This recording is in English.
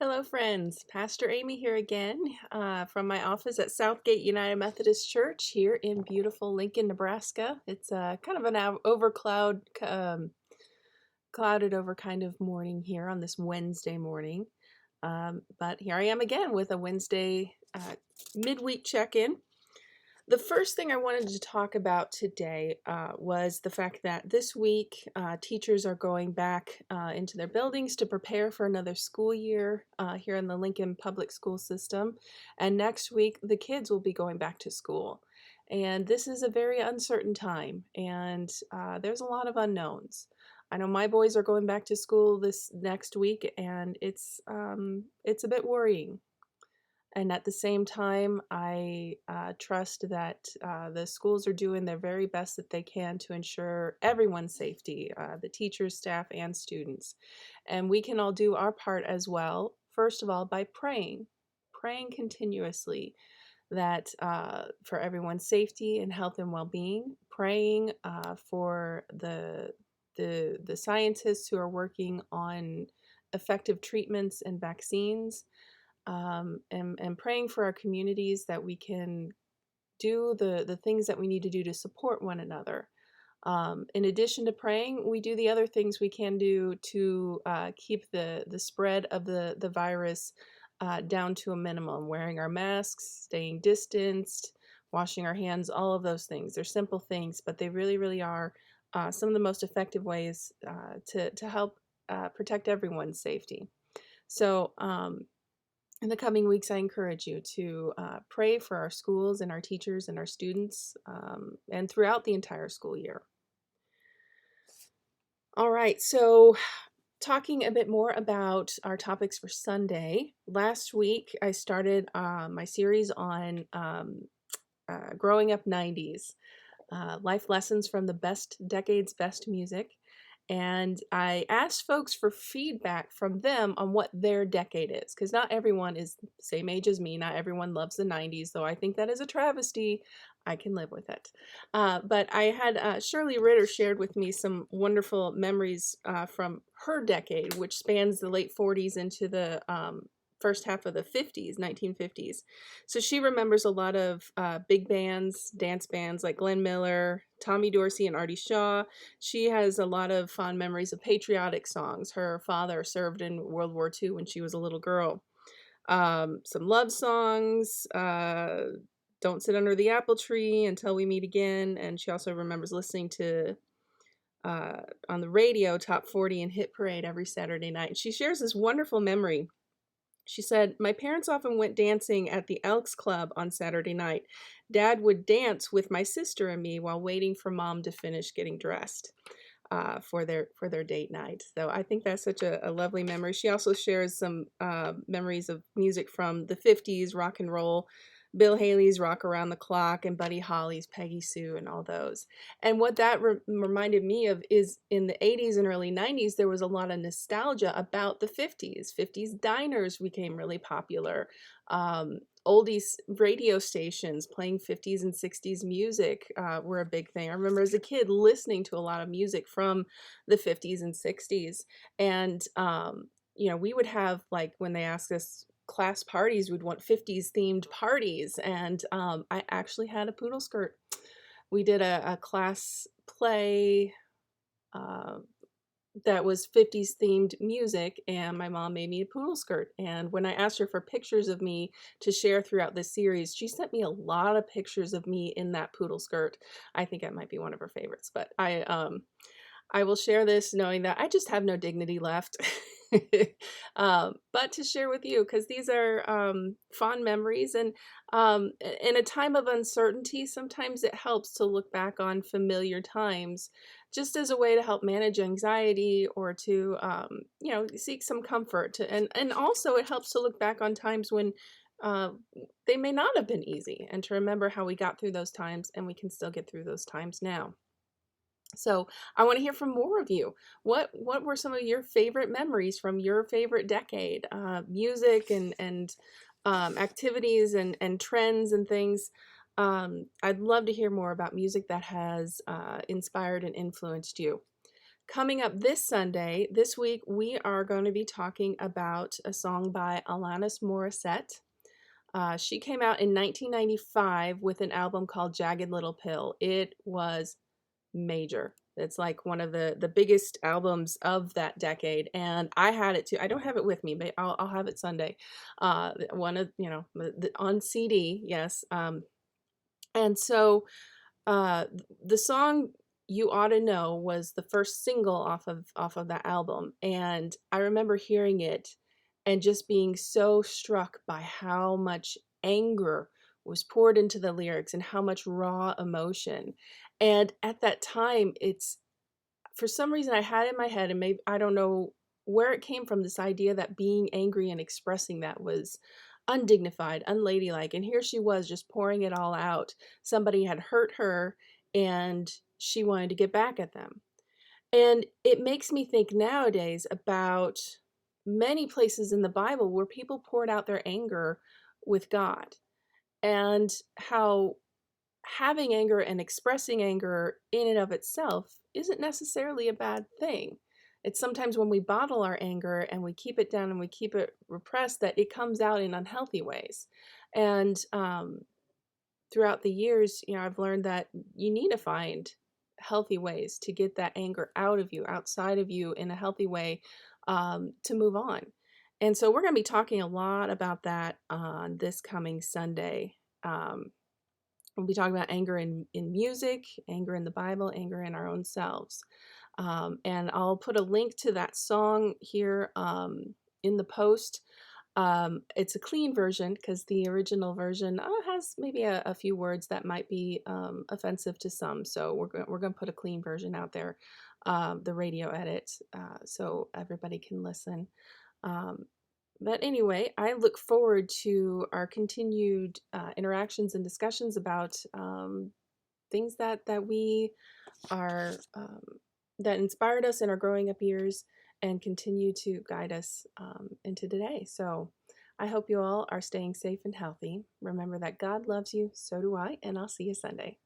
Hello, friends. Pastor Amy here again from my office at Southgate United Methodist Church here in beautiful Lincoln, Nebraska. It's kind of an clouded over kind of morning here on this Wednesday morning. But here I am again with a Wednesday midweek check-in. The first thing I wanted to talk about today was the fact that this week teachers are going back into their buildings to prepare for another school year here in the Lincoln Public School System. And next week, the kids will be going back to school. And this is a very uncertain time, and there's a lot of unknowns. I know my boys are going back to school this next week, and it's a bit worrying. And at the same time, I trust that the schools are doing their very best that they can to ensure everyone's safety, the teachers, staff, and students. And we can all do our part as well, first of all, by praying continuously that for everyone's safety and health and well-being, praying for the scientists who are working on effective treatments and vaccines, and praying for our communities that we can do the things that we need to do to support one another. In addition to praying, we do the other things we can do to keep the spread of the virus down to a minimum, wearing our masks, staying distanced, washing our hands, all of those things. They're simple things, but they really, really are some of the most effective ways to help protect everyone's safety. So, in the coming weeks, I encourage you to pray for our schools and our teachers and our students and throughout the entire school year. All right, so talking a bit more about our topics for Sunday. Last week, I started my series on growing up 90s, life lessons from the best decades, best music. And I asked folks for feedback from them on what their decade is, because not everyone is the same age as me. Not everyone loves the 90s, though I think that is a travesty. I can live with it. But I had Shirley Ritter shared with me some wonderful memories from her decade, which spans the late 40s into the first half of the 50s, 1950s. So she remembers a lot of big bands, dance bands like Glenn Miller, Tommy Dorsey, and Artie Shaw. She has a lot of fond memories of patriotic songs. Her father served in World War II when she was a little girl. Some love songs, Don't Sit Under the Apple Tree, Until We Meet Again. And she also remembers listening to on the radio Top 40 and Hit Parade every Saturday night. And she shares this wonderful memory. She said, "My parents often went dancing at the Elks Club on Saturday night. Dad would dance with my sister and me while waiting for Mom to finish getting dressed for their date night." So I think that's such a lovely memory. She also shares some memories of music from the 50s, rock and roll, Bill Haley's Rock Around the Clock, and Buddy Holly's Peggy Sue, and all those. And what that reminded me of is in the 80s and early 90s, there was a lot of nostalgia about the 50s. 50s diners became really popular. Oldies radio stations playing 50s and 60s music were a big thing. I remember as a kid listening to a lot of music from the 50s and 60s. And, we would have, like, when they asked us class parties, we'd want 50s themed parties. And I actually had a poodle skirt. We did a class play uh, that was 50s themed music, and my mom made me a poodle skirt. And when I asked her for pictures of me to share throughout this series, she sent me a lot of pictures of me in that poodle skirt. I think it might be one of her favorites, but I will share this knowing that I just have no dignity left. But to share with you, because these are fond memories. And in a time of uncertainty, sometimes it helps to look back on familiar times just as a way to help manage anxiety or to, seek some comfort. And also it helps to look back on times when uh, they may not have been easy, and to remember how we got through those times, and we can still get through those times now. So I want to hear from more of you. What were some of your favorite memories from your favorite decade? Music and activities and trends and things. I'd love to hear more about music that has inspired and influenced you. Coming up this week, we are going to be talking about a song by Alanis Morissette. She came out in 1995 with an album called Jagged Little Pill. It was major. It's like one of the biggest albums of that decade, and I had it too. I don't have it with me, but I'll have it Sunday. One of on CD, yes. And so the song "You Ought to Know" was the first single off of that album, and I remember hearing it and just being so struck by how much anger was poured into the lyrics and how much raw emotion. And at that time, it's for some reason I had in my head, and maybe I don't know where it came from, this idea that being angry and expressing that was undignified, unladylike. And here she was just pouring it all out. Somebody had hurt her and she wanted to get back at them. And it makes me think nowadays about many places in the Bible where people poured out their anger with God, and how having anger and expressing anger in and of itself isn't necessarily a bad thing. It's sometimes when we bottle our anger and we keep it down and we keep it repressed that it comes out in unhealthy ways. And throughout the years, I've learned that you need to find healthy ways to get that anger out of you, outside of you, in a healthy way, to move on. And so we're going to be talking a lot about that on this coming Sunday. We'll be talking about anger in music, anger in the Bible, anger in our own selves. And I'll put a link to that song here in the post. It's a clean version because the original version has maybe a few words that might be offensive to some. So we're going to put a clean version out there, the radio edit, so everybody can listen. But anyway, I look forward to our continued interactions and discussions about things that we are that inspired us in our growing up years and continue to guide us into today. So I hope you all are staying safe and healthy. Remember that God loves you, so do I, and I'll see you Sunday.